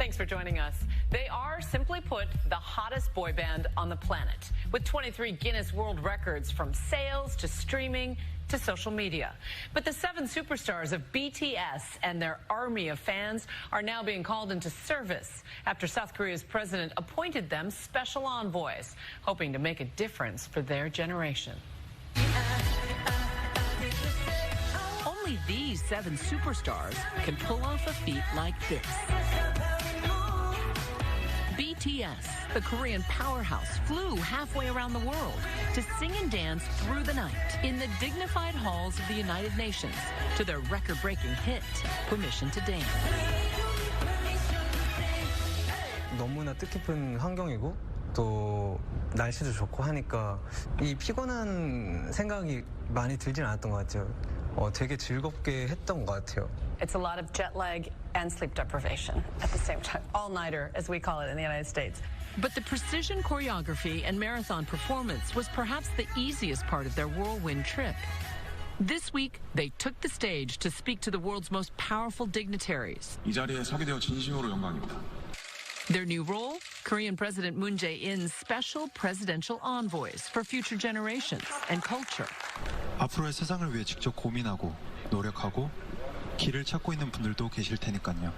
Thanks for joining us. They are, simply put, the hottest boy band on the planet, with 23 Guinness World Records from sales to streaming to social media. But the 7 superstars of BTS and their army of fans are now being called into service after South Korea's president appointed them special envoys, hoping to make a difference for their generation. Only these 7 superstars can pull off a feat like this. BTS, the Korean powerhouse, flew halfway around the world to sing and dance through the night in the dignified halls of the United Nations to their record-breaking hit, Permission to Dance. 너무나 뜻깊은 환경이고 또 날씨도 좋고 하니까 이 피곤한 생각이 많이 들진 않았던 것 같아요. 되게 즐겁게 했던 것 같아요. It's a lot of jet lag and sleep deprivation at the same time. All-nighter, as we call it in the United States. But the precision choreography and marathon performance was perhaps the easiest part of their whirlwind trip. This week, they took the stage to speak to the world's most powerful dignitaries. 이 자리에 서게 되어 진심으로 영광입니다. Their new role? Korean President Moon Jae-in's special presidential envoys for future generations and culture. 앞으로의 세상을 위해 직접 고민하고 노력하고 길을 찾고 있는 분들도 계실 테니까요.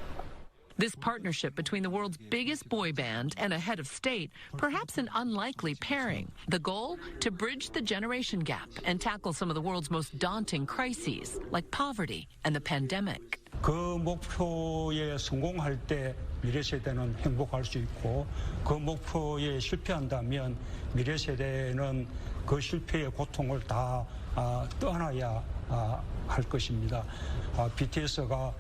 This partnership between the world's biggest boy band and a head of state, perhaps an unlikely pairing. The goal? To bridge the generation gap and tackle some of the world's most daunting crises, like poverty and the pandemic. 그 목표에 성공할 때 미래 세대는 행복할 수 있고 그 목표에 실패한다면 미래 세대는 그 실패의 고통을 다 떠나야 할 것입니다. BTS가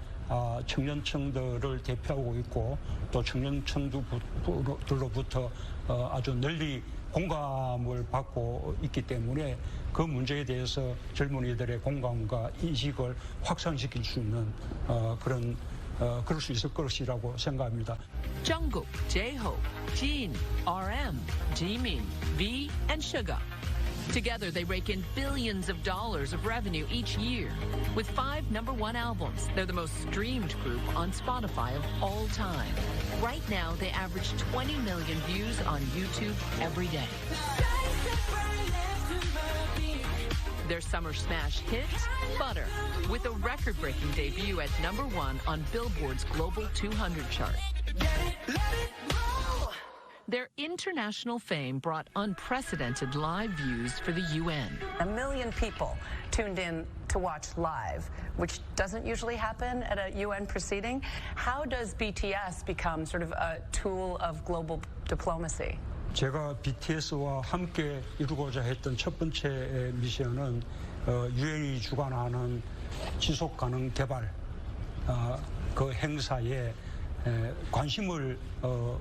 청년층들을 대표하고 있고 또 청년층들로부터 아주 널리 공감을 받고 있기 때문에 그 문제에 대해서 젊은이들의 공감과 인식을 확산시킬 수 있는 그럴 수 있을 것이라고 생각합니다. Jungkook, J-Hope, Jin, RM, Jimin, V, and Suga. Together, they rake in billions of dollars of revenue each year. With 5 #1 albums, they're the most streamed group on Spotify of all time. Right now, they average 20 million views on YouTube every day. Their summer smash hit, Butter, with a record-breaking debut at #1 on Billboard's Global 200 chart. Their international fame brought unprecedented live views for the UN. 1 million people tuned in to watch live, which doesn't usually happen at a UN proceeding. How does BTS become sort of a tool of global diplomacy? 제가 BTS와 함께 이루고자 했던 첫 번째 미션은 유엔이 주관하는 지속가능 개발 그 행사에 관심을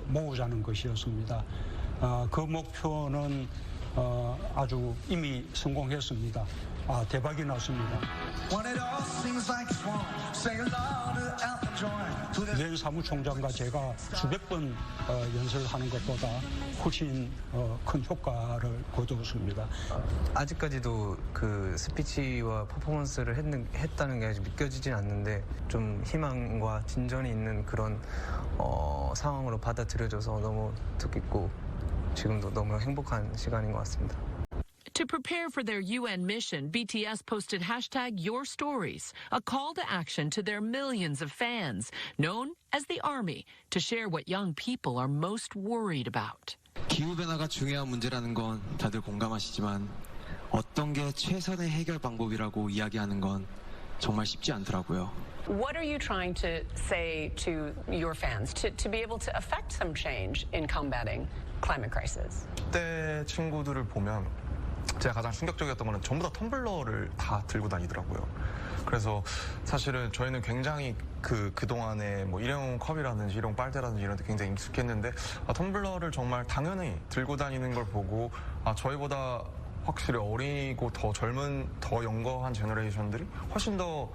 모으자는 것이었습니다. 그 목표는 아주 이미 성공했습니다. 대박이 났습니다. 유엔 사무총장과 제가 수백 번 연설하는 것보다 훨씬 큰 효과를 거두었습니다. 아직까지도 그 스피치와 퍼포먼스를 했다는 게 아직 믿겨지진 않는데 좀 희망과 진전이 있는 그런 상황으로 받아들여져서 너무 뜻깊고 지금도 너무 행복한 시간인 것 같습니다. To prepare for their UN mission, BTS posted #YourStories, a call to action to their millions of fans, known as the Army, to share what young people are most worried about. 기후변화가 중요한 문제라는 건 다들 공감하시지만 어떤 게 최선의 해결 방법이라고 이야기하는 건 정말 쉽지 않더라고요. What are you trying to say to your fans to be able to affect some change in combating climate crisis? 10대 친구들을 보면 제가 가장 충격적이었던 거는 전부 다 텀블러를 다 들고 다니더라고요. 그래서 사실은 저희는 굉장히 그동안에 뭐 일회용 컵이라든지 일회용 빨대라든지 이런 데 굉장히 익숙했는데 텀블러를 정말 당연히 들고 다니는 걸 보고 저희보다 확실히 어리고 더 젊은 더 영거한 제너레이션들이 훨씬 더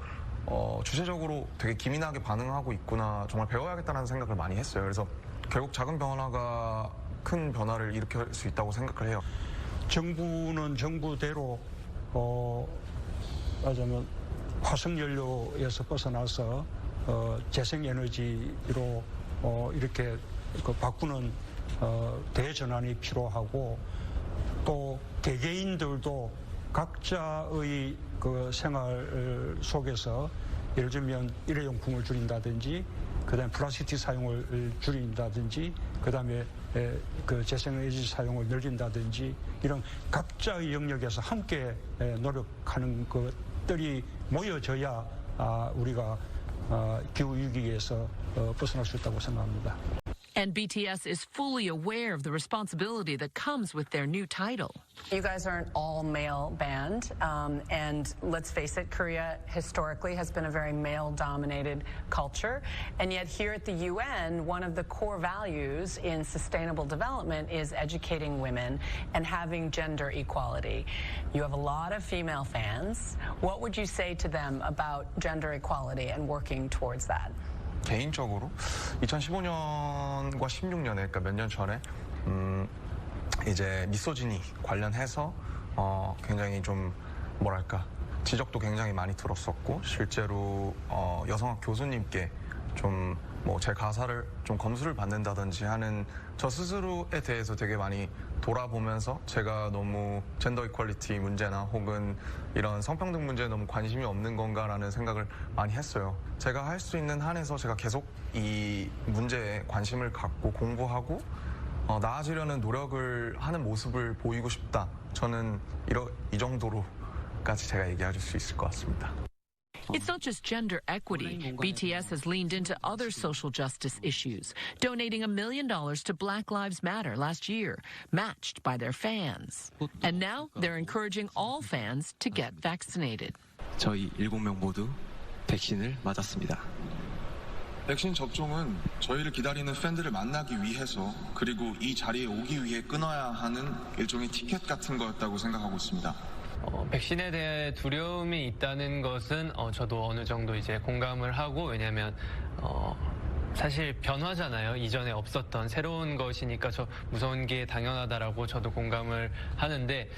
주체적으로 되게 기민하게 반응하고 있구나 정말 배워야겠다는 생각을 많이 했어요. 그래서 결국 작은 변화가 큰 변화를 일으킬 수 있다고 생각을 해요. 정부는 정부대로 화석연료에서 벗어나서 재생에너지로 이렇게 바꾸는 대전환이 필요하고 또 개개인들도 각자의 그 생활 속에서 예를 들면 일회용품을 줄인다든지 그다음에 플라스틱 사용을 줄인다든지 그다음에 그 재생에너지 사용을 늘린다든지 이런 각자의 영역에서 함께 노력하는 것들이 모여져야 우리가 기후 위기에서 벗어날 수 있다고 생각합니다. And BTS is fully aware of the responsibility that comes with their new title. You guys are an all-male band, and let's face it, Korea historically has been a very male-dominated culture, and yet here at the UN, one of the core values in sustainable development is educating women and having gender equality. You have a lot of female fans. What would you say to them about gender equality and working towards that? 개인적으로 2015년과 16년에 그러니까 몇 년 전에 이제 미소지니 관련해서 굉장히 좀 뭐랄까 지적도 굉장히 많이 들었었고 실제로 여성학 교수님께 좀 뭐 제 가사를 좀 검수를 받는다든지 하는 저 스스로에 대해서 되게 많이 돌아보면서 제가 너무 젠더 이퀄리티 문제나 혹은 이런 성평등 문제에 너무 관심이 없는 건가라는 생각을 많이 했어요. 제가 할 수 있는 한에서 제가 계속 이 문제에 관심을 갖고 공부하고 나아지려는 노력을 하는 모습을 보이고 싶다. 저는 이 정도로까지 제가 얘기할 수 있을 것 같습니다. It's not just gender equity. BTS has leaned into other social justice issues, donating $1 million to Black Lives Matter last year, matched by their fans. And now they're encouraging all fans to get vaccinated. 저희 7명 모두 백신을 맞았습니다. 백신 접종은 저희를 기다리는 팬들을 만나기 위해서 그리고 이 자리에 오기 위해 끊어야 하는 일종의 티켓 같은 거였다고 생각하고 있습니다. 백신에 대해 두려움이 있다는 것은 저도 어느 정도 이제 공감을 하고 왜냐하면 사실 변화잖아요. 이전에 없었던 새로운 것이니까 저 무서운 게 당연하다라고 저도 공감을 하는데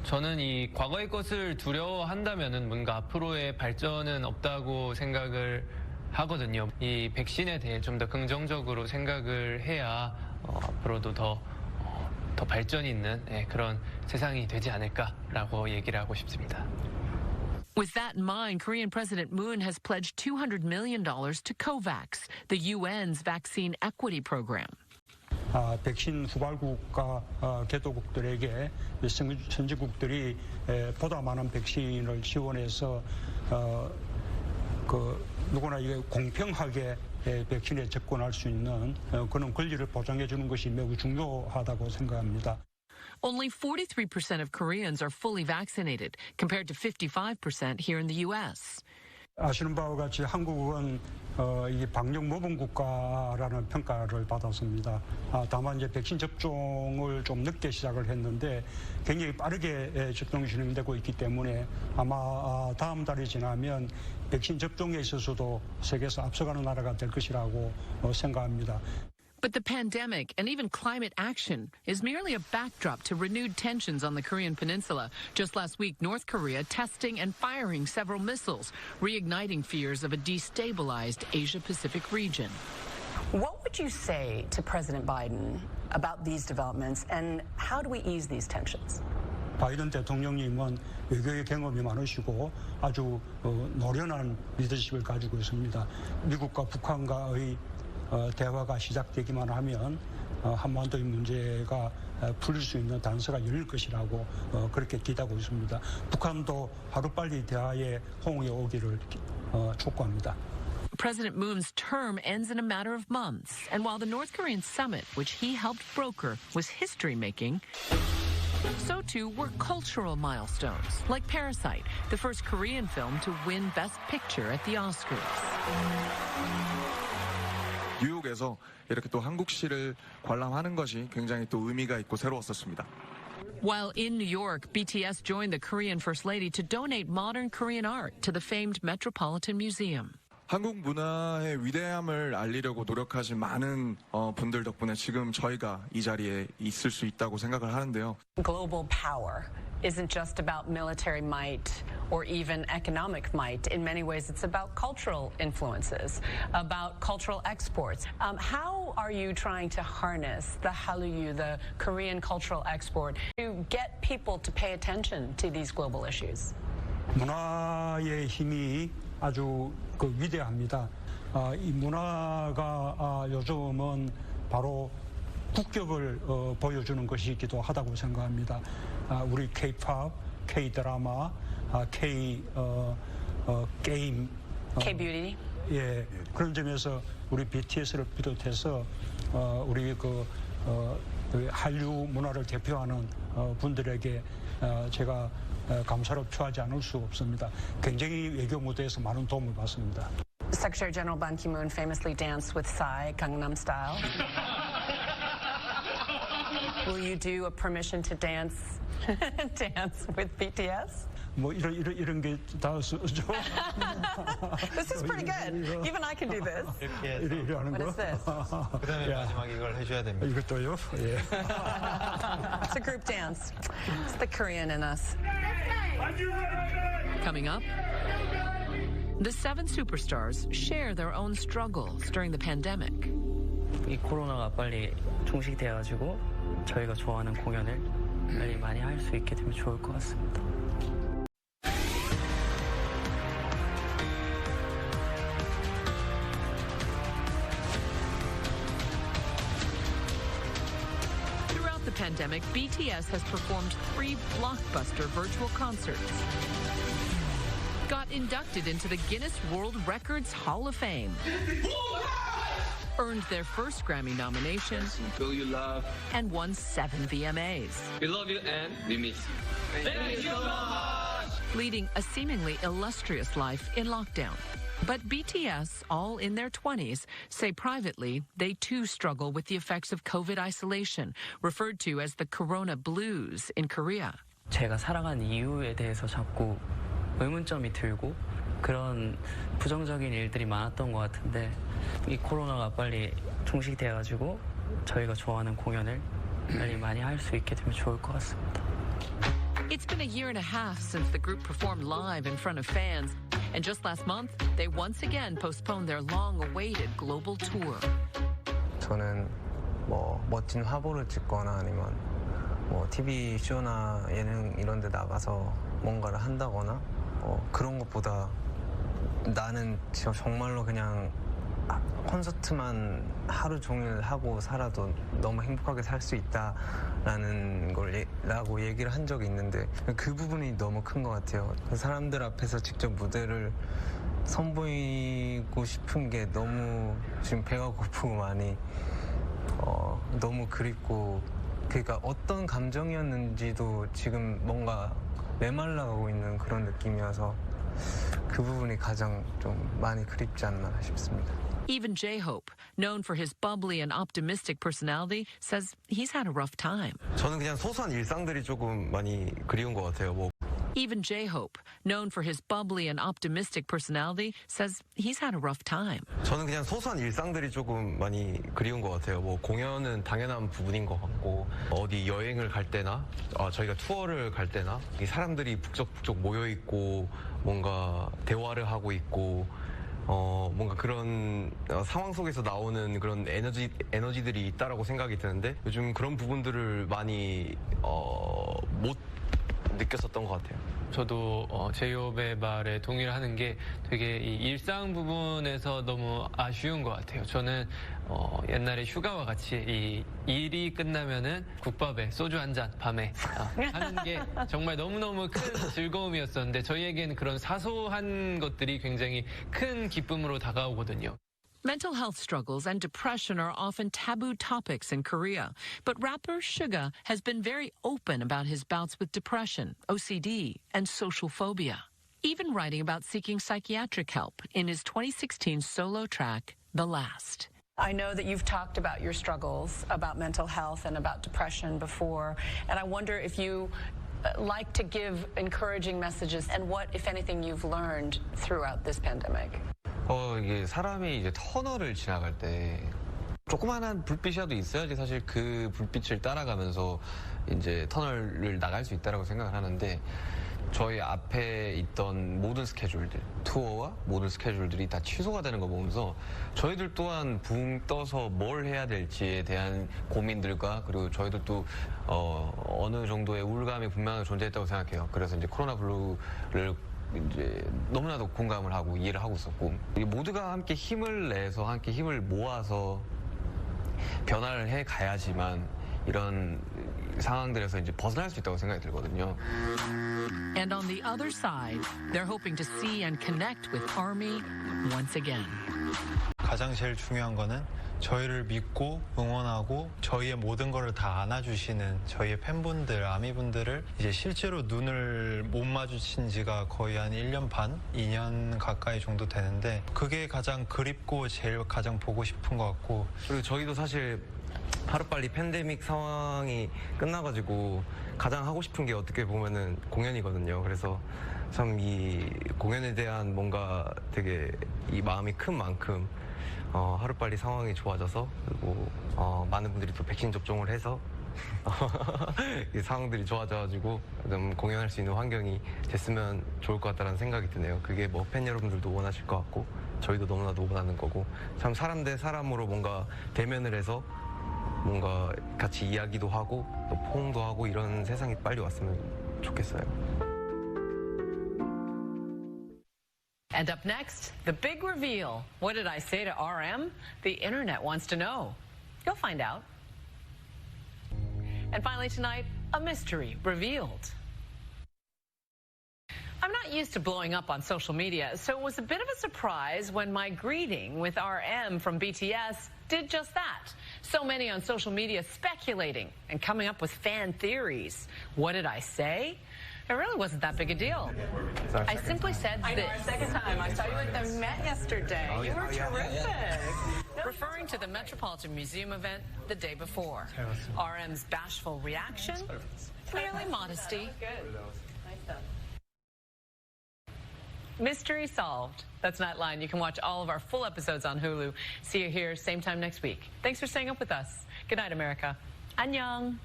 저는 이 과거의 것을 두려워한다면은 뭔가 앞으로의 발전은 없다고 생각을 하거든요. 이 백신에 대해 좀 더 긍정적으로 생각을 해야 앞으로도 더 발전이 있는 그런 세상이 되지 않을까라고 얘기를 하고 싶습니다. With that in mind, Korean President Moon has pledged $200 million to COVAX, the UN's vaccine equity program. 백신 후발국과 개도국들에게 선진국들이 보다 많은 백신을 지원해서 누구나 이게 공평하게 백신에 접근할 수 있는 그런 권리를 보장해 주는 것이 매우 중요하다고 생각합니다. Only 43% of Koreans are fully vaccinated, compared to 55% here in the U.S. 아시는 바와 같이 한국은 이 방역 모범 국가라는 평가를 받았습니다. 다만 이제 백신 접종을 좀 늦게 시작을 했는데 굉장히 빠르게 접종이 진행되고 있기 때문에 아마 다음 달이 지나면 백신 접종에 있어서도 세계에서 앞서가는 나라가 될 것이라고 생각합니다. But the pandemic and even climate action is merely a backdrop to renewed tensions on the Korean peninsula. Just last week, North Korea testing and firing several missiles, reigniting fears of a destabilized Asia-Pacific region. What would you say to President Biden about these developments and how do we ease these tensions? 바이든 대통령님은 외교의 경험이 많으시고 아주 노련한 리더십을 가지고 있습니다. 미국과 북한과의 대화가 시작되기만 하면 한반도의 문제가 풀릴 수 있는 단서가 열릴 것이라고 그렇게 기대하고 있습니다. 북한도 하루빨리 대화에 호응해 오기를 촉구합니다. President Moon's term ends in a matter of months, and while the North Korean summit, which he helped broker, was history-making, so too were cultural milestones, like Parasite, the first Korean film to win Best Picture at the Oscars. 뉴욕에서 이렇게 또 한국시를 관람하는 것이 굉장히 또 의미가 있고 새로웠었습니다. While in New York, BTS joined the Korean First Lady to donate modern Korean art to the famed Metropolitan Museum. 한국 문화의 위대함을 알리려고 노력하신 많은 분들 덕분에 지금 저희가 이 자리에 있을 수 있다고 생각을 하는데요. Global power isn't just about military might or even economic might. In many ways, it's about cultural influences, about cultural exports. How are you trying to harness the Hallyu, the Korean cultural export, to get people to pay attention to these global issues? 문화의 힘이 아주 위대합니다. 이 문화가 요즘은 바로 국격을 보여주는 것이기도 하다고 생각합니다. 우리 K-pop, K-드라마, K-게임, K-beauty. 예, 그런 점에서 우리 BTS를 비롯해서 우리 한류 문화를 대표하는 분들에게 제가 감사를 표하지 않을 수 없습니다. 굉장히 외교 무대에서 많은 도움을 받습니다. Secretary General Ban Ki-moon famously danced with Psy, Gangnam Style. Will you do a permission to dance with BTS? 뭐 이런 게 다 죠. This is pretty good. Even I can do this. 이렇게 하는 What 거. is this? 그다음에 마지막 이걸 해줘야 됩니다. 이것도요. 예. It's a group dance. It's the Korean in us. Coming up, the seven superstars share their own struggles during the pandemic. 이 코로나가 빨리 종식돼가지고 저희가 좋아하는 공연을 빨리 많이 할 수 있게 되면 좋을 것 같습니다. Throughout the pandemic, BTS has performed 3 blockbuster virtual concerts, got inducted into the Guinness World Records Hall of Fame, earned their first Grammy nomination, Will You Love? and won 7 VMAs, We love you and we miss you. Thank you so much! leading a seemingly illustrious life in lockdown. But BTS, all in their 20s, say privately they too struggle with the effects of COVID isolation, referred to as the Corona Blues in Korea. 제가 살아간 이유에 대해서 자꾸 의문점이 들고 그런 부정적인 일들이 많았던 것 같은데 이 코로나가 빨리 종식돼가지고 저희가 좋아하는 공연을 빨리 많이 할 수 있게 되면 좋을 것 같습니다. It's been a year and a half since the group performed live in front of fans, and just last month, they once again postponed their long-awaited global tour. 저는 뭐 멋진 화보를 찍거나 아니면 뭐 TV 쇼나 예능 이런 데 나가서 뭔가를 한다거나 그런 것보다 나는 진짜 정말로 그냥 콘서트만 하루 종일 하고 살아도 너무 행복하게 살 수 있다라는 라고 얘기를 한 적이 있는데 그 부분이 너무 큰 것 같아요. 사람들 앞에서 직접 무대를 선보이고 싶은 게 너무 지금 배가 고프고 많이 너무 그립고 그러니까 어떤 감정이었는지도 지금 뭔가 메말라가고 있는 그런 느낌이어서 그 부분이 가장 좀 많이 그립지 않나 싶습니다. Even J-Hope, known for his bubbly and optimistic personality, says he's had a rough time. 저는 그냥 소소한 일상들이 조금 많이 그리운 것 같아요. Even J-Hope, known for his bubbly and optimistic personality, says he's had a rough time. 저는 그냥 소소한 일상들이 조금 많이 그리운 것 같아요. 공연은 당연한 부분인 것 같고 어디 여행을 갈 때나 저희가 투어를 갈 때나 이 사람들이 북적북적 모여 있고 뭔가 대화를 하고 있고 뭔가 그런 상황 속에서 나오는 그런 에너지들이 있다라고 생각이 드는데 요즘 그런 부분들을 많이 못 느꼈었던 것 같아요. 저도 제이홉의 말에 동의를 하는 게 되게 이 일상 부분에서 너무 아쉬운 것 같아요. 저는 옛날에 휴가와 같이 이 일이 끝나면은 국밥에 소주 한 잔 밤에 하는 게 정말 너무너무 큰 즐거움이었었는데 저희에게는 그런 사소한 것들이 굉장히 큰 기쁨으로 다가오거든요. Mental health struggles and depression are often taboo topics in Korea, but rapper Suga has been very open about his bouts with depression, OCD, and social phobia, even writing about seeking psychiatric help in his 2016 solo track, The Last. I know that you've talked about your struggles about mental health and about depression before, and I wonder if you like to give encouraging messages and what, if anything, you've learned throughout this pandemic. 이게 사람이 이제 터널을 지나갈 때 조그만한 불빛이라도 있어야지 사실 그 불빛을 따라가면서 이제 터널을 나갈 수 있다고 생각을 하는데 저희 앞에 있던 모든 스케줄들, 투어와 모든 스케줄들이 다 취소가 되는 거 보면서 저희들 또한 붕 떠서 뭘 해야 될지에 대한 고민들과 그리고 저희들도 어느 정도의 우울감이 분명히 존재했다고 생각해요. 그래서 이제 코로나 블루를 이제 너무나도 공감을 하고 이해를 하고 있었고 모두가 함께 힘을 내서 함께 힘을 모아서 변화를 해 가야지만 이런 상황들에서 이제 벗어날 수 있다고 생각이 들거든요. And on the other side, they're hoping to see and connect with Army once again. 가장 제일 중요한 거는 저희를 믿고 응원하고 저희의 모든 거를 다 안아주시는 저희의 팬분들, 아미분들을 이제 실제로 눈을 못 마주친 지가 거의 한 1년 반, 2년 가까이 정도 되는데 그게 가장 그립고 제일 가장 보고 싶은 것 같고 그리고 저희도 사실 하루빨리 팬데믹 상황이 끝나가지고 가장 하고 싶은 게 어떻게 보면은 공연이거든요. 그래서 참 이 공연에 대한 뭔가 되게 이 마음이 큰 만큼 하루빨리 상황이 좋아져서 그리고 많은 분들이 또 백신 접종을 해서 이 상황들이 좋아져가지고 좀 공연할 수 있는 환경이 됐으면 좋을 것 같다는 생각이 드네요. 그게 뭐 팬 여러분들도 원하실 것 같고 저희도 너무나도 원하는 거고 참 사람 대 사람으로 뭔가 대면을 해서 뭔가 같이 이야기도 하고 또 포옹도 하고 이런 세상이 빨리 왔으면 좋겠어요. And up next, the big reveal. What did I say to RM? The internet wants to know. You'll find out. And finally tonight, a mystery revealed. I'm not used to blowing up on social media, so it was a bit of a surprise when my greeting with RM from BTS did just that. So many on social media speculating and coming up with fan theories. What did I say? It really wasn't that big a deal. I simply said this. I know, our second time. I saw you at the Met yesterday. You were terrific. Referring to the Metropolitan Museum event the day before. RM's bashful reaction, clearly modesty. Mystery solved. That's Nightline. You can watch all of our full episodes on Hulu. See you here same time next week. Thanks for staying up with us. Good night, America. Annyeong.